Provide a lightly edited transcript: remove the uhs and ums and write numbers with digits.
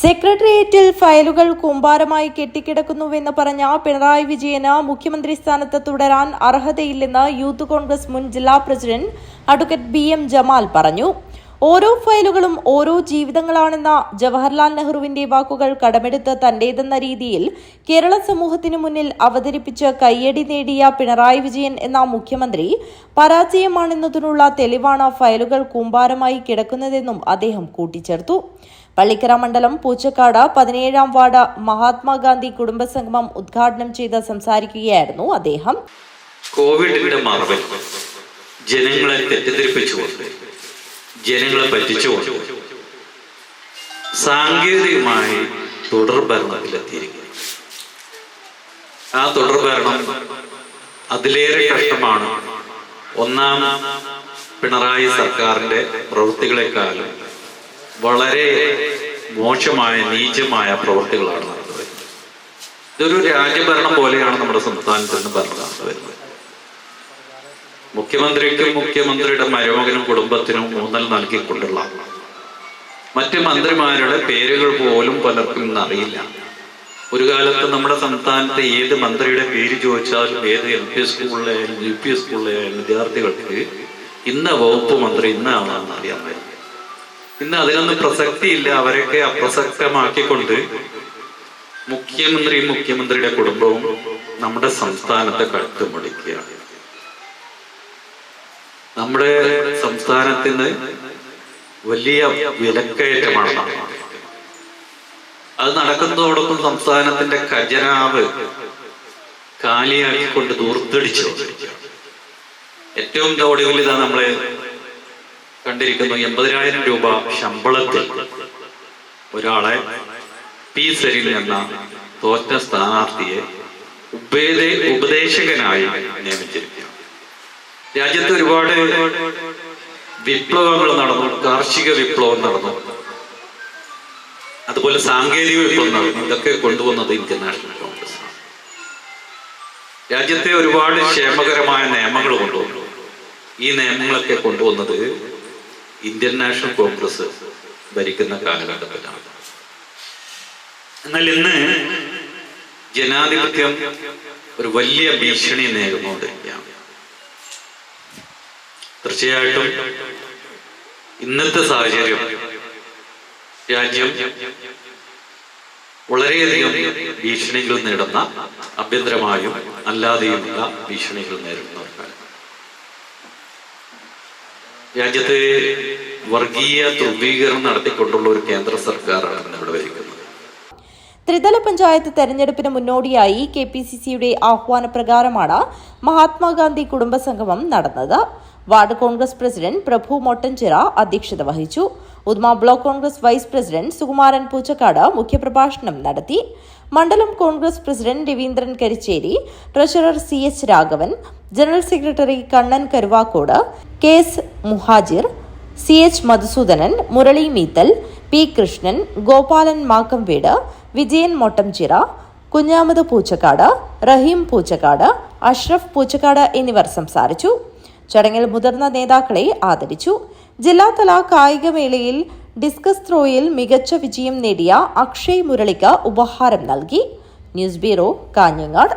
സെക്രട്ടേറിയറ്റിൽ ഫയലുകൾ കൂമ്പാരമായി കെട്ടിക്കിടക്കുന്നുവെന്ന് പറഞ്ഞ പിണറായി വിജയന് മുഖ്യമന്ത്രി സ്ഥാനത്ത് തുടരാൻ അർഹതയില്ലെന്ന് യൂത്ത് കോൺഗ്രസ് മുൻ ജില്ലാ പ്രസിഡന്റ് അഡ്വക്കേറ്റ് BM ജമാൽ പറഞ്ഞു. ഓരോ ഫയലുകളും ഓരോ ജീവിതങ്ങളാണെന്ന ജവഹർലാൽ നെഹ്റുവിന്റെ വാക്കുകൾ കടമെടുത്ത് തന്റേതെന്ന രീതിയിൽ കേരള സമൂഹത്തിനു മുന്നിൽ അവതരിപ്പിച്ച് കയ്യടി നേടിയ പിണറായി വിജയൻ എന്ന മുഖ്യമന്ത്രി പരാജയമാണെന്നതിനുള്ള തെളിവാണ് ഫയലുകൾ കൂമ്പാരമായി കിടക്കുന്നതെന്നും അദ്ദേഹം കൂട്ടിച്ചേർത്തു. പള്ളിക്കര മണ്ഡലം പൂച്ചക്കാട് 17-ാം വാർഡ് മഹാത്മാഗാന്ധി കുടുംബസംഗമം ഉദ്ഘാടനം ചെയ്ത് സംസാരിക്കുകയായിരുന്നു അദ്ദേഹം. കോവിഡിന്റെ മറവിൽ ജനങ്ങളെ തെറ്റിദ്ധരിപ്പിച്ചുകൊണ്ട് ജനങ്ങളെ പറ്റിച്ചുകൊണ്ട് സാങ്കേതികമായി തുടർഭരണത്തിലെത്തിയിരിക്കുന്നു. ആ തുടർഭരണം അതിലേറെ കഷ്ടമാണ് ഒന്നാം പിണറായി സർക്കാരിന്റെ പ്രവൃത്തികളെക്കാളും വളരെ മോശമായ നീചമായ പ്രവൃത്തികളാണ് നടന്നുവരുന്നത്. ഇതൊരു രാജ്യഭരണം പോലെയാണ് നമ്മുടെ സംസ്ഥാനത്ത് നിന്ന് ഭരണം നടന്നുവരുന്നത്. മുഖ്യമന്ത്രിക്കും മുഖ്യമന്ത്രിയുടെ മരുമകനും കുടുംബത്തിനും ഊന്നൽ നൽകിക്കൊണ്ടുള്ള മറ്റ് മന്ത്രിമാരുടെ പേരുകൾ പോലും പലർക്കും ഇന്ന് അറിയില്ല. ഒരു കാലത്ത് നമ്മുടെ സംസ്ഥാനത്തെ ഏത് മന്ത്രിയുടെ പേര് ചോദിച്ചാലും ഏത് LP സ്കൂളിലെയാലും UP സ്കൂളിലെയാലും വിദ്യാർത്ഥികൾക്ക് ഇന്ന വകുപ്പ് മന്ത്രി ഇന്നാണെന്ന് അറിയാൻ പറ്റും. ഇന്ന് അതിനൊന്നും പ്രസക്തിയില്ല. അവരൊക്കെ അപ്രസക്തമാക്കിക്കൊണ്ട് മുഖ്യമന്ത്രിയും മുഖ്യമന്ത്രിയുടെ കുടുംബവും നമ്മുടെ സംസ്ഥാനത്തെ കട്ടുമുടിക്കുകയാണ്. നമ്മുടെ സംസ്ഥാനത്തിന് വലിയ വിലക്കയറ്റമാണ് നടക്കുന്നത്. അത് നടക്കുന്നതോടൊപ്പം സംസ്ഥാനത്തിന്റെ ഖജനാവ് കാലിയാക്കിക്കൊണ്ട് ദൂർത്തടിച്ചു. ഏറ്റവും ഒടുവിൽ ഇതാ നമ്മളെ കണ്ടിരിക്കുന്നു. 80,000 രൂപ ശമ്പളത്തിൽ ഒരാളെ P. സരിൻ എന്ന തോറ്റ സ്ഥാനാർത്ഥിയെ ഉപദേശകനായി നിയമിച്ചിരിക്കുന്നു. രാജ്യത്ത് ഒരുപാട് വിപ്ലവങ്ങൾ നടന്നു. കാർഷിക വിപ്ലവം നടന്നു, അതുപോലെ സാങ്കേതിക വിപ്ലവം നടന്നു. ഇതൊക്കെ കൊണ്ടുവന്നത് ഇന്ത്യൻ നാഷണൽ കോൺഗ്രസ് ആണ്. രാജ്യത്തെ ഒരുപാട് ക്ഷേമകരമായ നിയമങ്ങൾ കൊണ്ടുവന്നു. ഈ നിയമങ്ങളൊക്കെ കൊണ്ടുവന്നത് ഇന്ത്യൻ നാഷണൽ കോൺഗ്രസ് ഭരിക്കുന്ന കാലഘട്ടത്തിലാണ്. എന്നാൽ ഇന്ന് ജനാധിപത്യം ഒരു വലിയ ഭീഷണി നേരിടുന്നുകൊണ്ടിരിക്കുകയാണ്. തീർച്ചയായിട്ടും ഇന്നത്തെ സാഹചര്യം രാജ്യം വളരെയധികം ഭീഷണികൾ നേടുന്ന, ആഭ്യന്തരമായും അല്ലാതെയുമുള്ള ഭീഷണികൾ നേരിടുന്നവർക്കാണ്. രാജ്യത്തെ വർഗീയ ധ്രുവീകരണം നടത്തിക്കൊണ്ടുള്ള ഒരു കേന്ദ്ര സർക്കാരാണ് ഇവിടെ ഭരിക്കുന്നത്. ത്രിതല പഞ്ചായത്ത് തെരഞ്ഞെടുപ്പിന് മുന്നോടിയായി KPCCയുടെ ആഹ്വാനപ്രകാരമാണ് മഹാത്മാഗാന്ധി കുടുംബസംഗമം നടന്നത്. വാർഡ് കോൺഗ്രസ് പ്രസിഡന്റ് പ്രഭു മൊട്ടൻചിറ അധ്യക്ഷത വഹിച്ചു. Uduma block Congress vice president Sukumaran Poochakkad മുഖ്യപ്രഭാഷണം നടത്തി. മണ്ഡലം Congress president Raveendran Karicheri, treasurer CH Raghavan, general secretary Kannan Karuvakkode, KS Muhajir, CH Madhusoodanan, Murali Meethal, P. Krishnan, Gopalan Makkamveedu, Vijayan Mottamchira, Kunhamad Poochakkad, Raheem Poochakkad, Ashraf Poochakkad എന്നിവർ സംസാരിച്ചു. ചടങ്ങിൽ മുതിർന്ന നേതാക്കളെ ആദരിച്ചു. ജില്ലാതല കായികമേളയിൽ ഡിസ്കസ് ത്രോയിൽ മികച്ച വിജയം നേടിയ അക്ഷയ് മുരളിക്ക് ഉപഹാരം നൽകി. News bureau, Kanhangad.